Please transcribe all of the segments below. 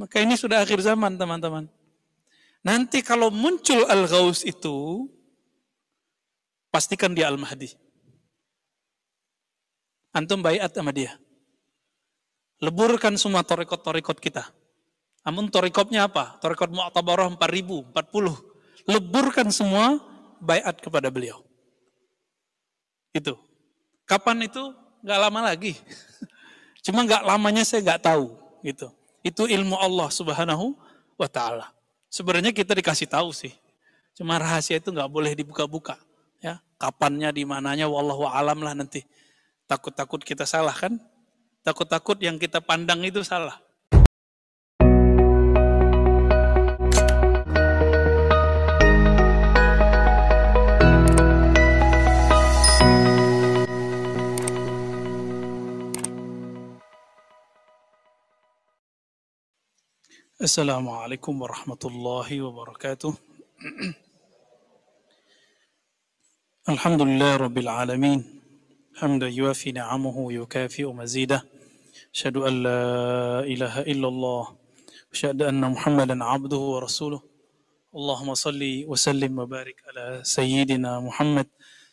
Maka ini sudah akhir zaman, teman-teman. Nanti kalau muncul Al-Ghaus itu, pastikan dia Al-Mahdi. Antum baiat sama dia. Leburkan semua torikot-torikot kita. Namun torikotnya apa? Torikot Mu'tabarah 4000, 40. Leburkan semua, baiat kepada beliau. Itu. Kapan itu? Gak lama lagi. Cuma gak lamanya saya gak tahu. Gitu. Itu ilmu Allah subhanahu wa ta'ala. Sebenarnya kita dikasih tahu sih. Cuma rahasia itu gak boleh dibuka-buka. Ya, kapannya, di mananya, wallahu alam lah nanti. Takut-takut kita salah kan? Takut-takut yang kita pandang itu salah. Assalamualaikum warahmatullahi wabarakatuh. Alhamdulillah rabbil alamin. Hamdan yuafi ni'amahu yukafi'u mazidah. Asyhadu an la ilaha illallah. Asyhadu anna Muhammadan abduhu wa rasuluh. Allahumma salli wa sallim wa barik ala sayyidina Muhammad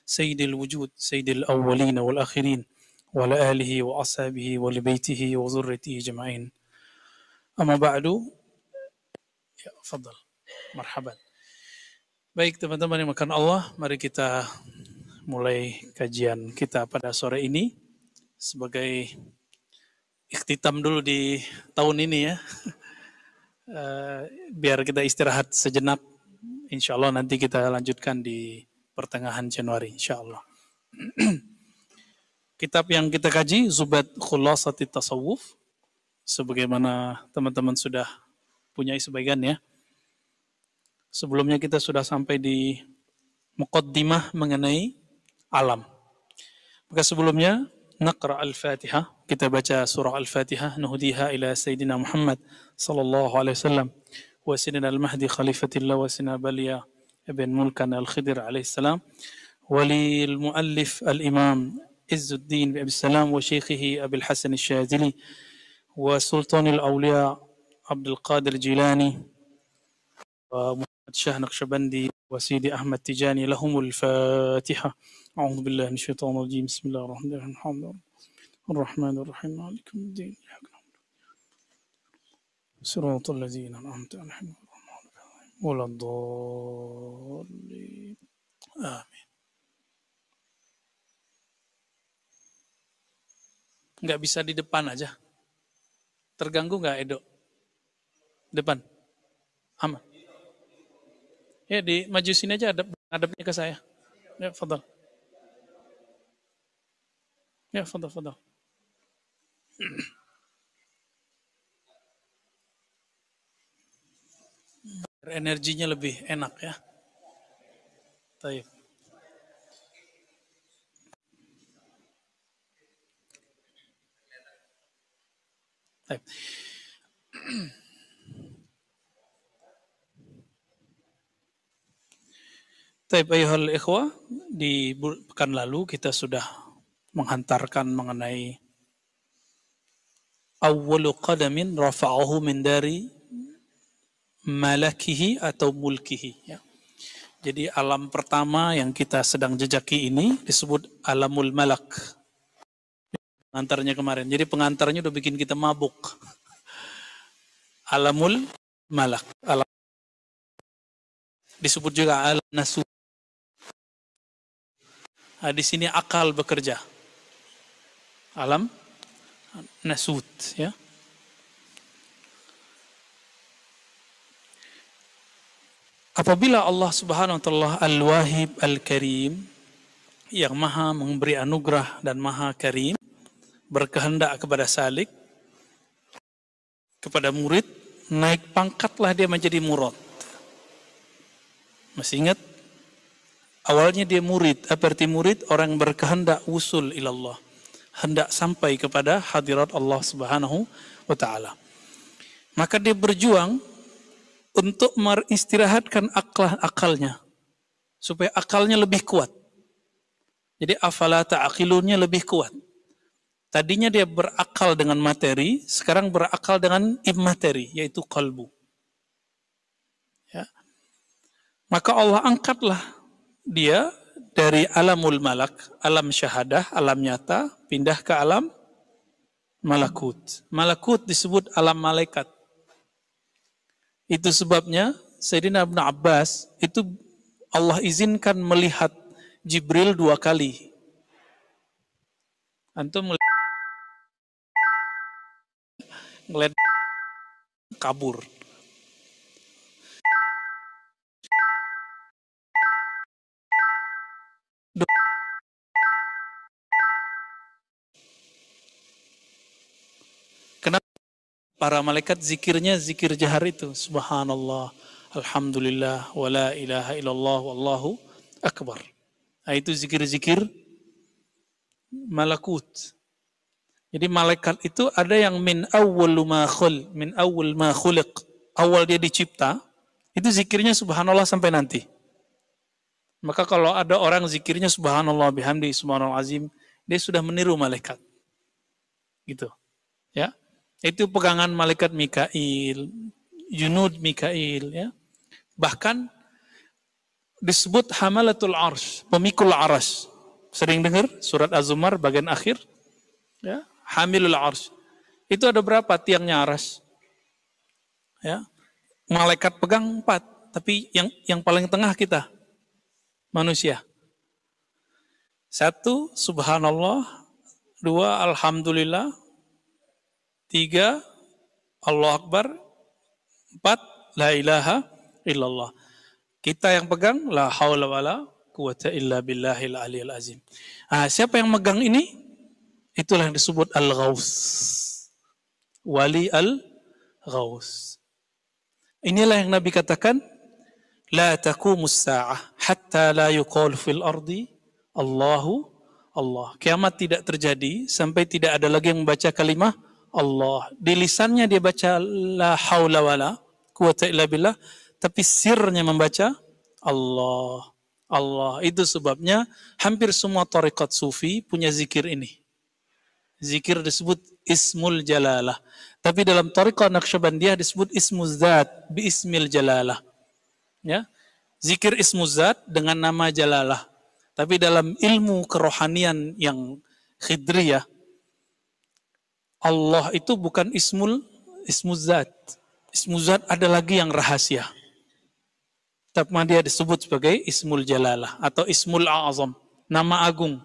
sayyidil wujud sayyidil awwalin wal akhirin wa ala alihi wa ashabihi wa li baitihi wa zurriyatihi jama'in. Amma ba'du. Ya, fadal. Marhaban. Baik teman-teman yang makan Allah, mari kita mulai kajian kita pada sore ini sebagai ikhtitam dulu di tahun ini ya. Biar kita istirahat sejenak. Insya Allah nanti kita lanjutkan di pertengahan Januari, insya Allah. Kitab yang kita kaji, Zubat Khulasati Tasawuf, sebagaimana teman-teman sudah punya sebagian ya. Sebelumnya kita sudah sampai di muqaddimah mengenai alam. Maka sebelumnya naqra al-Fatihah, kita baca surah al-Fatihah, nuhdiha ila Sayyidina Muhammad sallallahu alaihi wasallam wa Sayyidina al-Mahdi khalifatillah wa Sayyidina Baliya ibn Mulkan al-Khidir alaihi salam wa lil muallif al-Imam Izzuddin bin Abi Salam wa shaykhihi Abil Hasan al-Shazili wa Sultan al-Awliya Abdul Qadir Jilani wa Syah Naqsyabandi wa Sidi Ahmad Tijani lahumul Fatihah. A'udzu billahi minasyaitonir rajim. Bismillahirrahmanirrahim. Ar-Rahmanir-Rahim. Maliki yaumiddin. Shiratal ladzina an'amta 'alaihim ghairil dhalin. Amin. Enggak bisa di depan aja. Terganggu enggak, Edo? Depan. Aman. Ya, di maju sini aja, hadapnya ke saya. Ya, fadal. Ya, fadal, fadal. Energinya lebih enak ya. Baik. Baik. Taib ayuhal ikhwah, di pekan lalu kita sudah menghantarkan mengenai awwalu qadamin rafa'ahu min dari malakihi atau mulkihi ya. Jadi alam pertama yang kita sedang jejaki ini disebut alamul malak. Pengantarnya kemarin. Jadi pengantarnya udah bikin kita mabuk. Alamul malak. Disebut juga alam nasu. Nah, di sini akal bekerja. Alam nasut ya. Apabila Allah Subhanahu wa taala Al-Wahib Al-Karim yang maha memberi anugerah dan maha karim berkehendak kepada salik, kepada murid, naik pangkatlah dia menjadi murad. Masih ingat? Awalnya dia murid. Apa arti murid? Orang berkehendak usul ilallah. Hendak sampai kepada hadirat Allah Subhanahu wa ta'ala. Maka dia berjuang untuk meristirahatkan akalnya. Supaya akalnya lebih kuat. Jadi afala ta'aqilunnya lebih kuat. Tadinya dia berakal dengan materi, sekarang berakal dengan immateri, yaitu qalbu. Ya. Maka Allah angkatlah dia dari alamul malak, alam syahadah, alam nyata, pindah ke alam malakut. Malakut disebut alam malaikat. Itu sebabnya Sayyidina Ibn Abbas itu Allah izinkan melihat Jibril 2 kali. Antum ngeliat kabur. Kenapa para malaikat zikirnya zikir jahar itu? Subhanallah, alhamdulillah, wala ilaha illallah, wallahu akbar. Nah, itu zikir-zikir malakut. Jadi malaikat itu ada yang min awwal ma khuliq. Awal dia dicipta, itu zikirnya subhanallah sampai nanti. Maka kalau ada orang zikirnya subhanallah bihamdi subhanallah azim, dia sudah meniru malaikat. Gitu. Ya. Itu pegangan malaikat Mikail, junud Mikail, ya. Bahkan disebut hamalatul arsh, pemikul arsy. Sering dengar surat Az-Zumar bagian akhir, ya, hamilul arsh. Itu ada berapa tiangnya arsy? Ya. Malaikat pegang 4, tapi yang paling tengah kita manusia. 1 subhanallah, 2 alhamdulillah, 3 Allah Akbar, 4 la ilaha illallah. Kita yang pegang la haula wala quwata illa billahil aliyil azim. Siapa yang megang ini? Itulah yang disebut al-ghaus. Wali al-ghaus. Inilah yang Nabi katakan, la taqumus sa'ah hatta la yuqal fil ardi Allahu Allah. Kiamat tidak terjadi sampai tidak ada lagi yang membaca kalimah Allah. Di lisannya dia baca la haula wala quwata illa billah, tapi sirnya membaca Allah. Allah. Itu sebabnya hampir semua tarekat sufi punya zikir ini. Zikir disebut ismul jalalah. Tapi dalam tarekat Naqsyabandiyah disebut ismuz zat bi ismil jalalah. Ya. Zikir ismuz zat dengan nama jalalah. Tapi dalam ilmu kerohanian yang khidriyah, Allah itu bukan ismuz zat. Ismuz zat ada lagi yang rahasia. Tapi dia disebut sebagai ismul jalalah atau ismul a'azam, nama agung.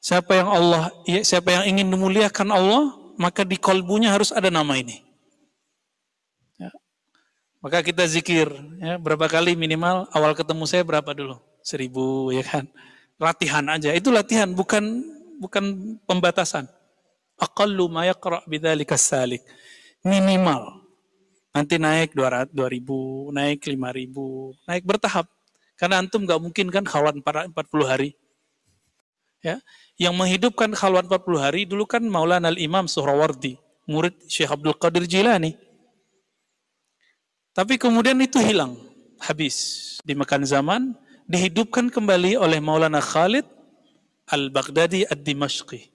Siapa yang ingin memuliakan Allah, maka di kolbunya harus ada nama ini. Ya. Maka kita zikir, ya, berapa kali minimal? Awal ketemu saya berapa dulu? 1000, ya kan? Latihan aja. Itu latihan, bukan pembatasan. Aqallu ma yaqra' bidzalika salik. Minimal. Nanti naik 200, 2000, naik 5000, naik bertahap. Karena antum nggak mungkin kan khalwat 40 hari. Ya, yang menghidupkan khalwat 40 hari dulu kan Maulana Al-Imam Suhrawardi, murid Syekh Abdul Qadir Jilani. Tapi kemudian itu hilang, habis dimakan zaman, dihidupkan kembali oleh Maulana Khalid Al-Baghdadi Ad-Dimashqi.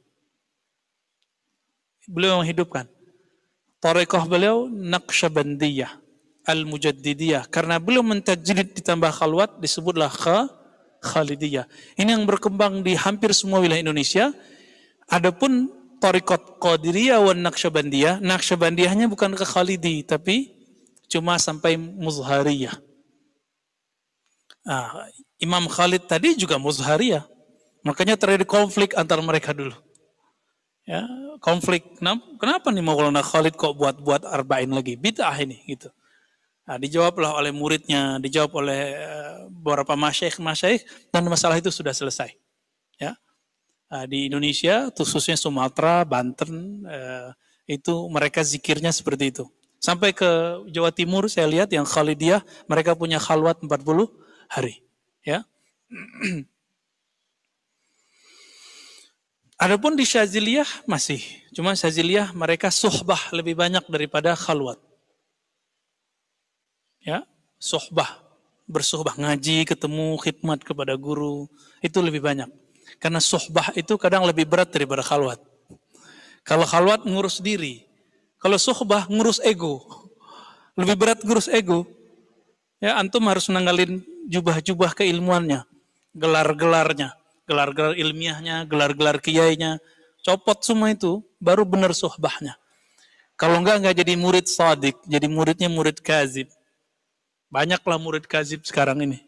Beliau menghidupkan. Tarekat beliau Naqsyabandiyah Al-Mujaddidiyah. Karena belum mentajrid ditambah khalwat disebutlah Khalidiyah. Ini yang berkembang di hampir semua wilayah Indonesia. Adapun tarekat Qadiriyah wa Naqsyabandiyah, Naqsyabandiyahnya bukan ke Khalidi, tapi cuma sampai Muzhariyah. Imam Khalid tadi juga Muzhariyah. Makanya terjadi konflik antara mereka dulu. Ya, konflik. Kenapa nih Maulana Khalid kok buat arba'in lagi? Bid'ah ini gitu. Dijawablah oleh muridnya, dijawab oleh beberapa masyaikh dan masalah itu sudah selesai. Ya. Di Indonesia, khususnya Sumatera, Banten, itu mereka zikirnya seperti itu. Sampai ke Jawa Timur saya lihat yang Khalidiyah, mereka punya khalwat 40 hari. Ya. Adapun di Syaziliyah masih, cuma Syaziliyah mereka suhbah lebih banyak daripada khalwat. Ya, suhbah, bersuhbah, ngaji, ketemu, khidmat kepada guru, itu lebih banyak. Karena suhbah itu kadang lebih berat daripada khalwat. Kalau khalwat ngurus diri. Kalau suhbah ngurus ego. Lebih berat ngurus ego. Ya, antum harus nanggalin jubah-jubah keilmuannya, gelar-gelarnya, gelar-gelar ilmiahnya, gelar-gelar kiainya. Copot semua itu, baru benar suhbahnya. Kalau enggak jadi murid sadik, jadi muridnya murid kazib. Banyaklah murid kazib sekarang ini.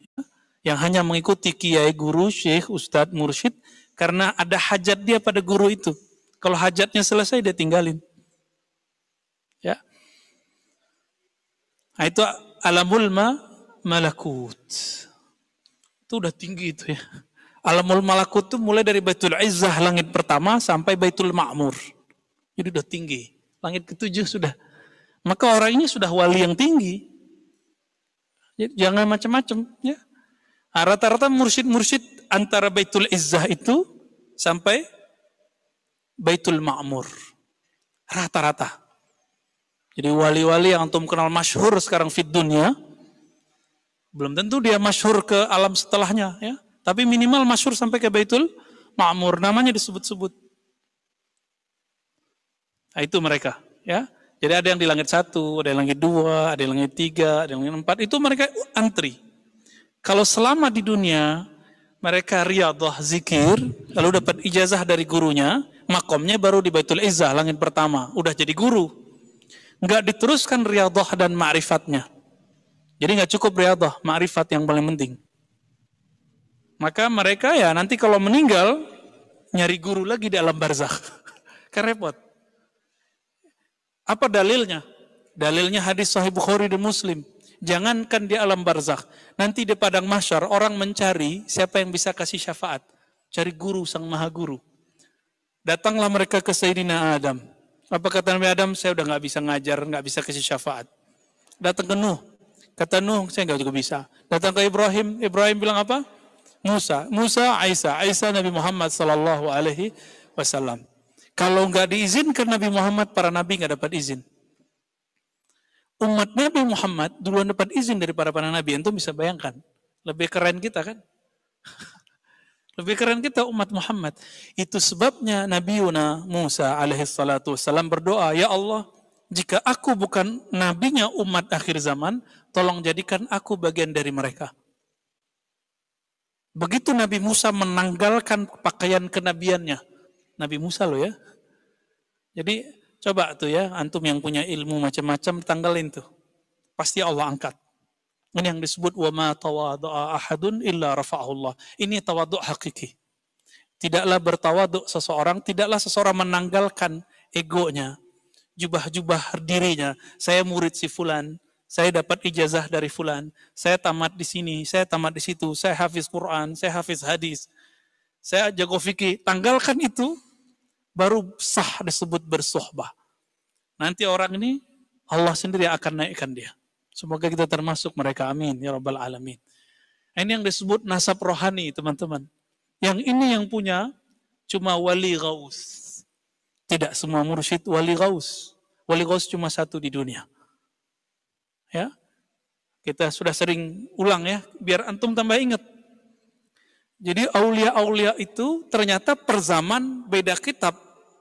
Yang hanya mengikuti kiai, guru, syekh, ustadz, mursyid, karena ada hajat dia pada guru itu. Kalau hajatnya selesai, dia tinggalin. Ya. Nah, itu alamul malakut. Itu udah tinggi itu ya. Alamul malakut itu mulai dari Baitul Izzah, langit pertama, sampai Baitul Ma'mur. Jadi udah tinggi. Langit ketujuh sudah. Maka orang ini sudah wali yang tinggi. Jadi, jangan macam-macam. Ya. Nah, rata-rata mursyid-mursyid antara Baitul Izzah itu sampai Baitul Ma'mur. Rata-rata. Jadi wali-wali yang antum kenal masyhur sekarang fid dunia, belum tentu dia masyhur ke alam setelahnya, ya. Tapi minimal masyhur sampai ke Baitul Ma'mur, namanya disebut-sebut. Nah, itu mereka, ya. Jadi ada yang di langit 1, ada yang langit 2, ada yang langit 3, ada yang langit 4. Itu mereka antri. Kalau selama di dunia mereka riyadhah zikir, lalu dapat ijazah dari gurunya, makomnya baru di Baitul Izzah, langit pertama, udah jadi guru. Nggak diteruskan riyadhah dan ma'rifatnya. Jadi nggak cukup riyadhah, ma'rifat yang paling penting. Maka mereka ya nanti kalau meninggal, nyari guru lagi di alam barzakh. Kan repot. Apa dalilnya? Dalilnya hadis Sahih Bukhari dan Muslim. Jangankan di alam barzakh, nanti di padang mahsyar orang mencari siapa yang bisa kasih syafaat. Cari guru, sang maha guru. Datanglah mereka ke Sayyidina Adam. Apa kata Nabi Adam? Saya udah nggak bisa ngajar, nggak bisa kasih syafaat. Datang ke Nuh. Kata Nuh, saya nggak juga bisa. Datang ke Ibrahim. Ibrahim bilang apa? Musa. Musa, Aisyah Nabi Muhammad Sallallahu Alaihi Wasallam. Kalau nggak diizinkan Nabi Muhammad, para nabi nggak dapat izin. Umat Nabi Muhammad duluan dapat izin daripada para nabi. Itu bisa bayangkan. Lebih keren kita kan? Lebih keren kita umat Muhammad. Itu sebabnya Nabi Yuna Musa alaihissalatu wassalam berdoa, ya Allah, jika aku bukan nabinya umat akhir zaman, tolong jadikan aku bagian dari mereka. Begitu Nabi Musa menanggalkan pakaian kenabiannya. Nabi Musa loh ya. Jadi coba tuh ya, antum yang punya ilmu macam-macam, tanggalin tuh. Pasti Allah angkat. Ini yang disebut wa ma tawadha'a ahadun illa rafa'ahullah. Ini tawadhu' hakiki. Tidaklah bertawadhu' seseorang, tidaklah seseorang menanggalkan egonya, jubah-jubah dirinya. Saya murid si fulan, saya dapat ijazah dari fulan, saya tamat di sini, saya tamat di situ, saya hafiz Quran, saya hafiz hadis, saya jago fikih. Tanggalkan itu, baru sah disebut bersuhbah. Nanti orang ini Allah sendiri akan naikkan dia. Semoga kita termasuk mereka, amin ya rabbal alamin. Ini yang disebut nasab rohani, teman-teman. Yang ini yang punya cuma wali ghaus. Tidak semua mursyid wali ghaus. Wali ghaus cuma satu di dunia. Ya, kita sudah sering ulang ya, biar antum tambah ingat. Jadi aulia-aulia itu ternyata per zaman beda kitab,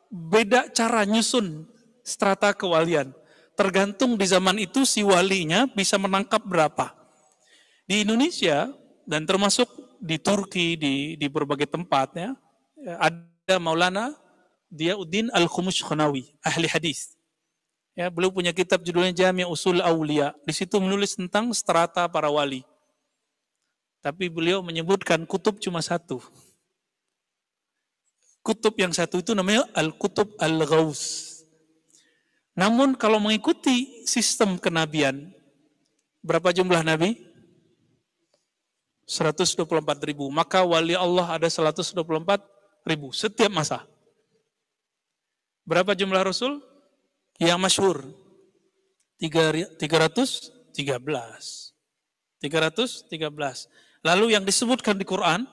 beda cara nyusun strata kewalian. Tergantung di zaman itu si walinya bisa menangkap berapa. Di Indonesia dan termasuk di Turki, di berbagai tempat ya, ada Maulana Diyauddin Al-Khumushkhanawi, ahli hadis. Ya, beliau punya kitab judulnya Jami' Usul Aulia. Di situ menulis tentang strata para wali. Tapi beliau menyebutkan kutub cuma satu. Kutub yang satu itu namanya Al-Kutub Al-Ghaus. Namun kalau mengikuti sistem kenabian, berapa jumlah nabi? 124.000. Maka wali Allah ada 124.000 setiap masa. Berapa jumlah rasul? Yang masyhur 313. 313. Lalu yang disebutkan di Quran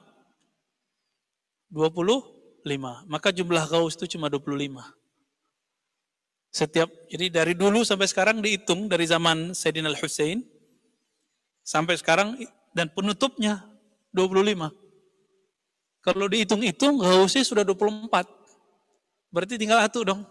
25. Maka jumlah gaus itu cuma 25. Jadi dari dulu sampai sekarang dihitung dari zaman Sayyidina Al-Husain sampai sekarang dan penutupnya 25. Kalau dihitung-hitung gausnya sudah 24. Berarti tinggal satu dong.